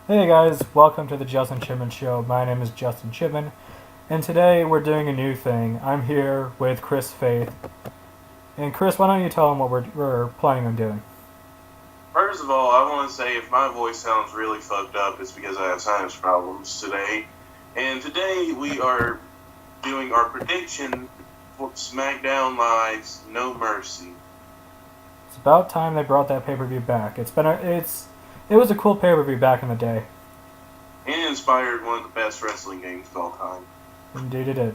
Hey guys, welcome to the Justin Chipman Show. My name is Justin Chipman, and today we're doing a new thing. I'm here with Chris Faith. And Chris, why don't you tell them what we're planning on doing? First of all, I want to say if my voice sounds really fucked up, it's because I have sinus problems today. And today we are doing our prediction for SmackDown Live's No Mercy. It's about time they brought that pay-per-view back. It was a cool pay-per-view back in the day. And inspired one of the best wrestling games of all time. Indeed it did.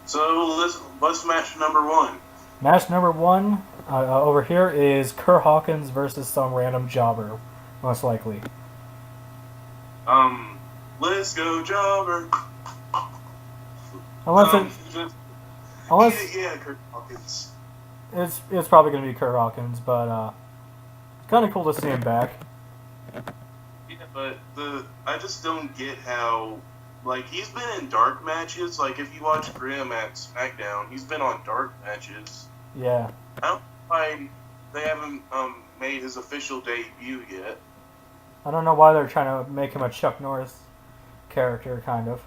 So let's match number one. Match number one over here is Kurt Hawkins versus some random jobber, most likely. Let's go, Jobber. Unless yeah, Kurt Hawkins. it's probably gonna be Kurt Hawkins, but it's kind of cool to see him back. Yeah, but I just don't get how, like, he's been in dark matches. Like, if you watch Grimm at SmackDown, he's been on dark matches. Yeah. I don't know why they haven't made his official debut yet. I don't know why they're trying to make him a Chuck Norris character, kind of.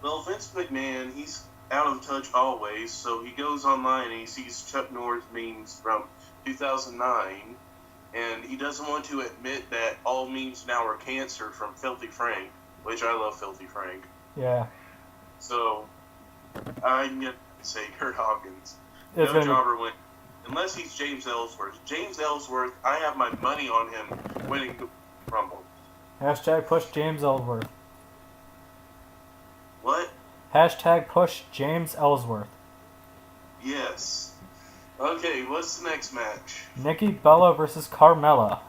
Well, Vince McMahon, he's out of touch always, so he goes online and he sees Chuck Norris memes from 2009, and he doesn't want to admit that all memes now are cancer from Filthy Frank, which I love Filthy Frank. Yeah. So, I'm going to say Kurt Hawkins. It's No gonna jobber win. Unless he's James Ellsworth. James Ellsworth, I have my money on him winning the Rumble. Hashtag push James Ellsworth. What? Hashtag push James Ellsworth. Yes. Okay, what's the next match? Nikki Bella versus Carmella.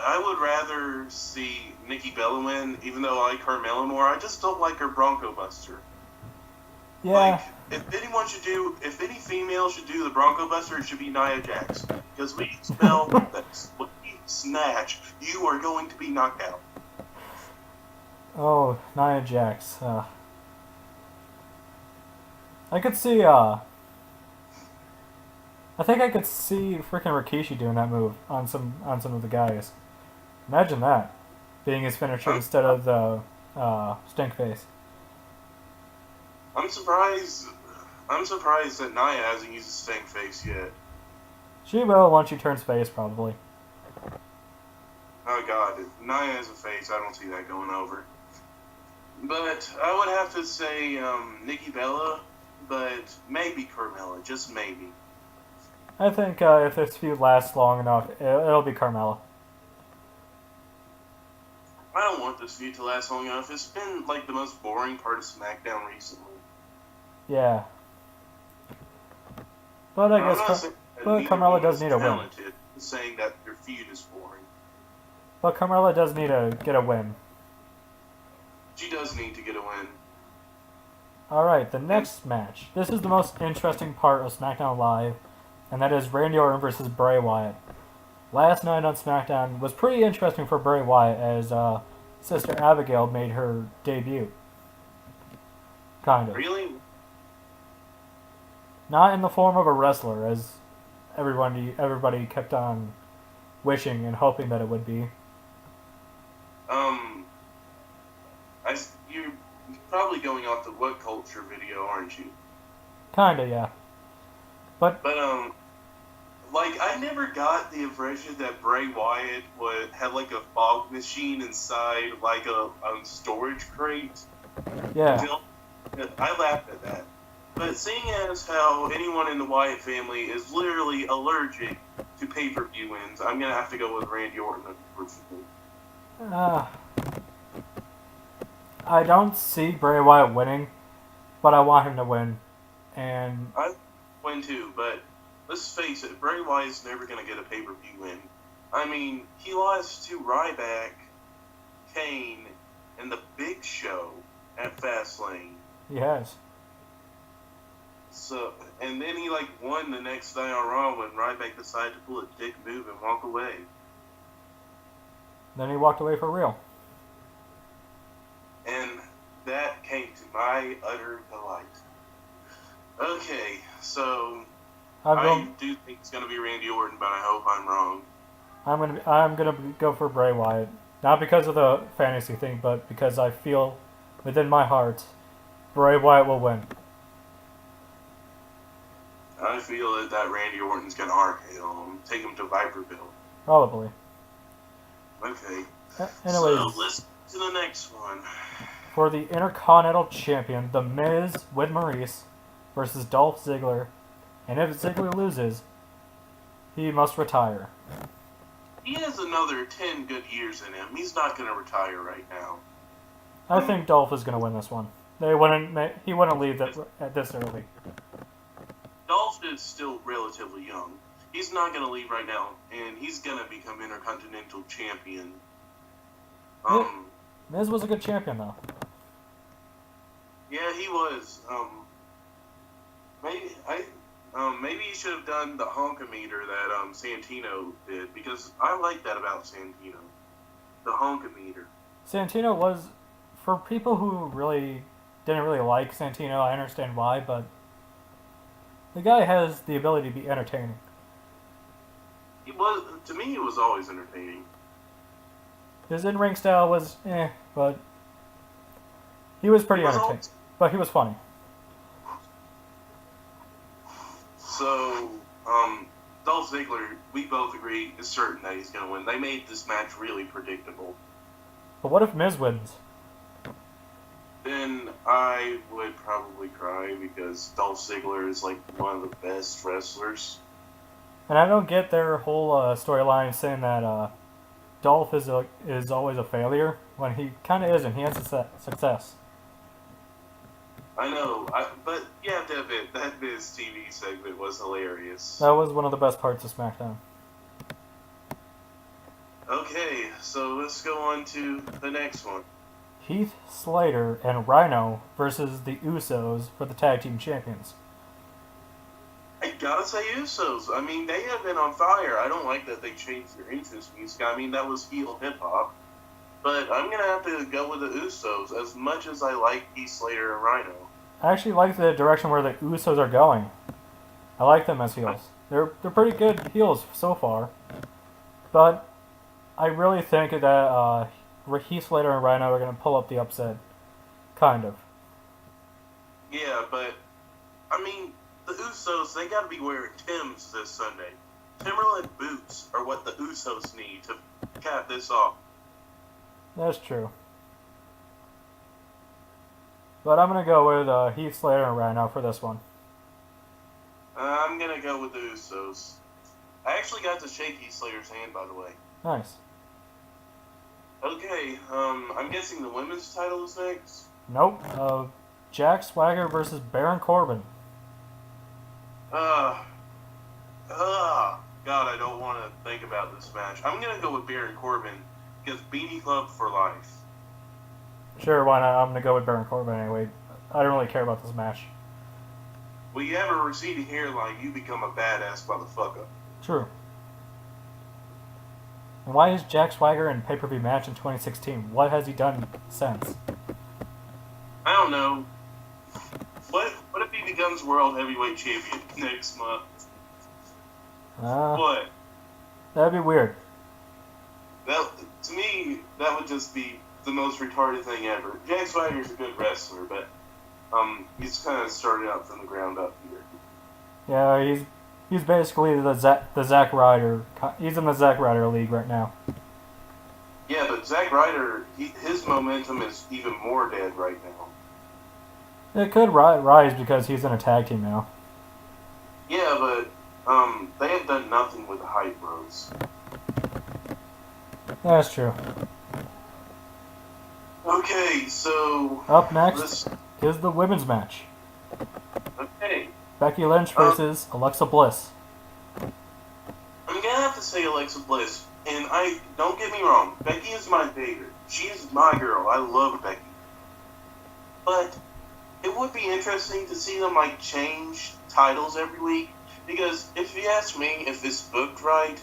I would rather see Nikki Bella win, even though I like Carmella more. I just don't like her Bronco Buster. Yeah. Like, if any female should do the Bronco Buster, it should be Nia Jax. Because we smell that when you snatch, you are going to be knocked out. Oh, Nia Jax. I could see, I think I could see freaking Rikishi doing that move on some of the guys. Imagine that. Being his finisher instead of the stink face. I'm surprised that Nia hasn't used a stank face yet. She will once she turns face, probably. Oh god, if Nia has a face, I don't see that going over. But I would have to say Nikki Bella, but maybe Carmella, just maybe. I think if this feud lasts long enough, it'll be Carmella. I don't want this feud to last long enough. It's been like the most boring part of SmackDown recently. Yeah. But I guess Carmella does need a win. Saying that their feud is boring. But Carmella does need to get a win. She does need to get a win. Alright, the next match. This is the most interesting part of SmackDown Live, and that is Randy Orton versus Bray Wyatt. Last night on SmackDown was pretty interesting for Bray Wyatt as Sister Abigail made her debut. Kind of. Really? Not in the form of a wrestler, as everybody kept on wishing and hoping that it would be. You're probably going off the What Culture video, aren't you? Kinda, yeah. But like, I never got the impression that Bray Wyatt had like a fog machine inside like a storage crate. yeah. I laughed at that. But seeing as how anyone in the Wyatt family is literally allergic to pay-per-view wins, I'm going to have to go with Randy Orton, unfortunately. I don't see Bray Wyatt winning, but I want him to win. And I win too, but let's face it, Bray Wyatt's never going to get a pay-per-view win. I mean, he lost to Ryback, Kane, and The Big Show at Fastlane. yes. So, and then he won the next night on Raw when Ryback decided to pull a dick move and walk away. Then he walked away for real. And that came to my utter delight. Okay, so I'm I going. do think it's going to be Randy Orton, but I hope I'm wrong. I'm gonna go for Bray Wyatt, not because of the fantasy thing, but because I feel within my heart Bray Wyatt will win. I feel that Randy Orton's going to RKO him, take him to Viperville. Probably. Okay. Anyways, So let's get to the next one. for the Intercontinental Champion, The Miz with Maurice versus Dolph Ziggler, and if Ziggler loses, he must retire. He has another 10 good years in him. He's not going to retire right now. I think Dolph is gonna win this one. He wouldn't leave at this early. Dolph is still relatively young. He's not going to leave right now, and he's going to become Intercontinental Champion. Miz was a good champion though. Yeah, he was. Maybe he should have done the honkometer that Santino did, because I like that about Santino, the honkometer. Santino was, for people who didn't really like Santino, I understand why, but the guy has the ability to be entertaining. To me, it was always entertaining. His in-ring style was but he was pretty entertaining. But he was funny. So, Dolph Ziggler, we both agree, is certain that he's going to win. They made this match really predictable. But what if Miz wins? Then I would probably cry, because Dolph Ziggler is like one of the best wrestlers. And I don't get their whole storyline saying that Dolph is always a failure when he kind of isn't. He has success. I know, but you have to admit, that Miz TV segment was hilarious. That was one of the best parts of SmackDown. Okay, so let's go on to the next one. Heath Slater and Rhino versus the Usos for the Tag Team Champions. I gotta say Usos. I mean, they have been on fire. I don't like that they changed their entrance music. I mean, that was heel hip-hop. But I'm gonna have to go with the Usos, as much as I like Heath Slater and Rhino. I actually like the direction where the Usos are going. I like them as heels. They're pretty good heels so far. But I really think that Heath Slater and Rhino are going to pull up the upset. Kind of. Yeah, but, I mean, the Usos, they gotta be wearing Timbs this Sunday. Timberland boots are what the Usos need to cap this off. That's true. But I'm going to go with Heath Slater and Rhino for this one. I'm gonna go with the Usos. I actually got to shake Heath Slater's hand, by the way. Nice. Okay, I'm guessing the women's title is next? Nope. Jack Swagger versus Baron Corbin. God, I don't want to think about this match. I'm gonna go with Baron Corbin, because Beanie Club for life. Sure, why not? I'm going to go with Baron Corbin anyway. I don't really care about this match. When you have a receding hairline, you become a badass motherfucker. True. And why is Jack Swagger in pay-per-view match in 2016? What has he done since? I don't know. What if he becomes World Heavyweight Champion next month? What? That'd be weird. To me, that would just be the most retarded thing ever. Jack Swagger's a good wrestler, but he's kind of started out from the ground up here. Yeah, he's basically the Zack Ryder. He's in the Zack Ryder league right now. Yeah, but Zack Ryder, his momentum is even more dead right now. It could rise because he's in a tag team now. Yeah, but they have done nothing with the Hype Bros. That's true. Okay, so up next is the women's match. Okay. Becky Lynch versus Alexa Bliss. I'm gonna have to say Alexa Bliss, and don't get me wrong, Becky is my favorite. She's my girl. I love Becky. But it would be interesting to see them change titles every week, because if you ask me, if it's booked right,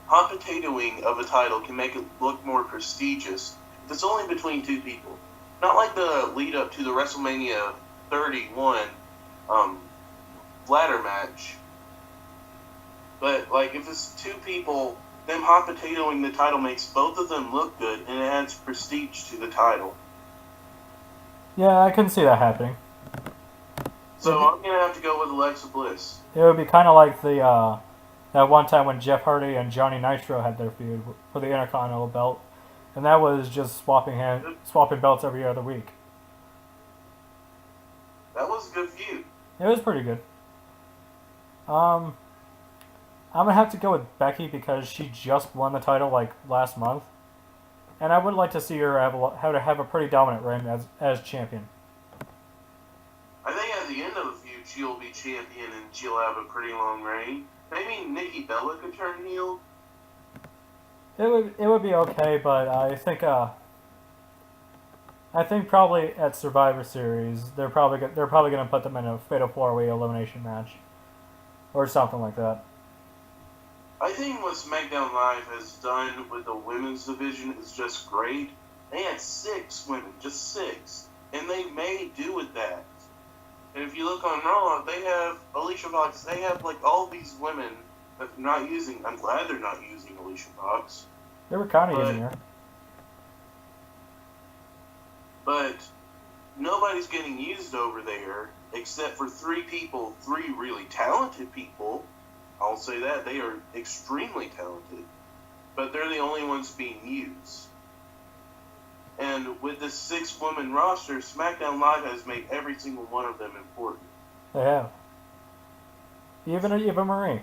hot potatoing of a title can make it look more prestigious if it's only between two people. Not like the lead up to the WrestleMania 31 ladder match, But like, if it's two people, them hot potatoing the title makes both of them look good, and it adds prestige to the title. Yeah, I can see that happening. So I'm gonna have to go with Alexa Bliss. It would be kind of like the that one time when Jeff Hardy and Johnny Nitro had their feud for the Intercontinental belt, and that was just swapping belts every other week. That was a good feud. It was pretty good. I'm gonna have to go with Becky because she just won the title like last month, and I would like to see her have a pretty dominant reign as champion. I think at the end of the feud, she'll be champion and she'll have a pretty long reign. Maybe Nikki Bella could turn heel. It would be okay, but I think probably at Survivor Series they're probably gonna put them in a fatal 4-way elimination match, or something like that. I think what SmackDown Live has done with the women's division is just great. They had 6 women, just 6, and they made do with that. And if you look on Raw, they have Alicia Fox. They have like all these women that they're not using. I'm glad they're not using Alicia Fox. They were kind of using her. But nobody's getting used over there except for 3 people, 3 really talented people. I'll say that. They are extremely talented. But they're the only ones being used. And with this 6-woman roster, SmackDown Live has made every single one of them important. They have. Even Eva Marie.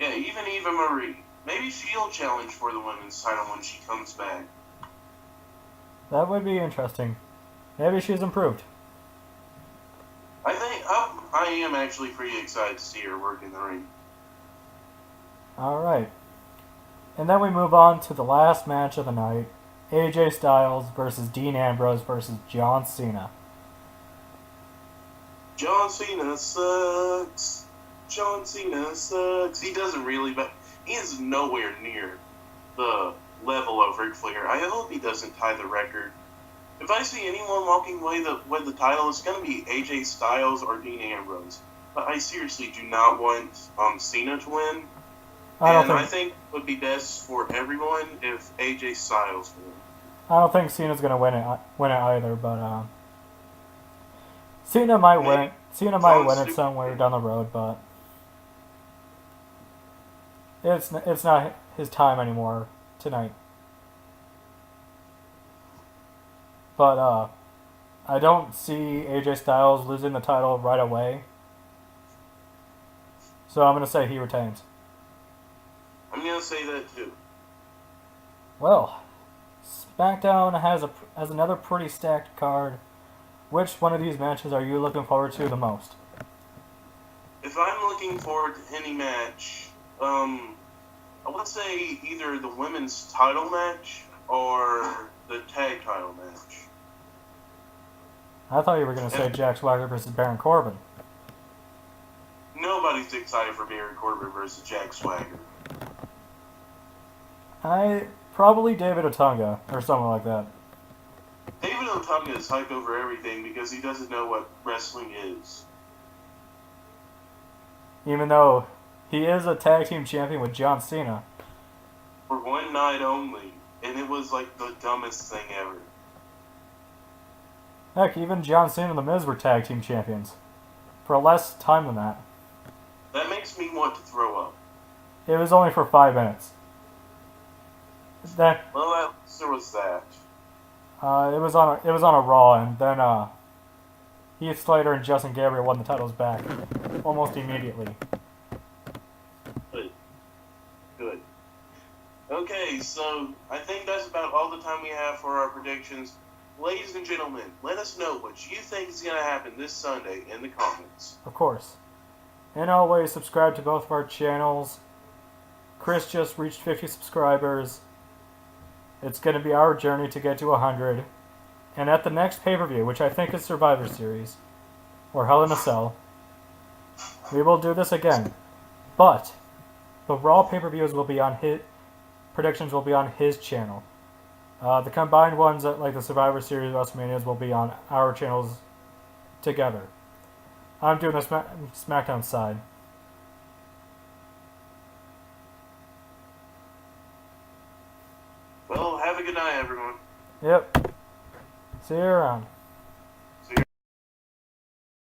Yeah, even Eva Marie. Maybe she'll challenge for the women's title when she comes back. That would be interesting. Maybe she's improved. I think I am actually pretty excited to see her work in the ring. Alright. And then we move on to the last match of the night. AJ Styles versus Dean Ambrose versus John Cena. John Cena sucks. John Cena sucks. He doesn't really, but he is nowhere near the level of Ric Flair. I hope he doesn't tie the record. If I see anyone walking away with the title, it's going to be AJ Styles or Dean Ambrose. But I seriously do not want Cena to win. I think it would be best for everyone if AJ Styles won. I don't think Cena's gonna win it either, but Cena might win. Cena might win it somewhere down the road, but it's not his time anymore tonight. But I don't see AJ Styles losing the title right away, so I'm gonna say he retains. I'm going to say that too. Well, SmackDown has another pretty stacked card. Which one of these matches are you looking forward to the most? If I'm looking forward to any match, I would say either the women's title match or the tag title match. I thought you were going to say Jack Swagger versus Baron Corbin. Nobody's excited for Baron Corbin versus Jack Swagger. Probably David Otunga or something like that. David Otunga is hyped over everything because he doesn't know what wrestling is. Even though he is a tag team champion with John Cena. For one night only, and it was like the dumbest thing ever. Heck, even John Cena and The Miz were tag team champions. For less time than that. That makes me want to throw up. It was only for 5 minutes. Then, well, at least there was that. It was on a Raw, and then Heath Slater and Justin Gabriel won the titles back almost immediately. Good. Okay, so I think that's about all the time we have for our predictions. Ladies and gentlemen, let us know what you think is going to happen this Sunday in the comments. Of course. And always subscribe to both of our channels. Chris just reached 50 subscribers. It's going to be our journey to get to 100. And at the next pay-per-view, which I think is Survivor Series, or Hell in a Cell, we will do this again. But the Raw pay-per-views will be on predictions will be on his channel. The combined ones, like the Survivor Series WrestleManias, will be on our channels together. I'm doing the SmackDown side. Have a good night, everyone. Yep. See you around.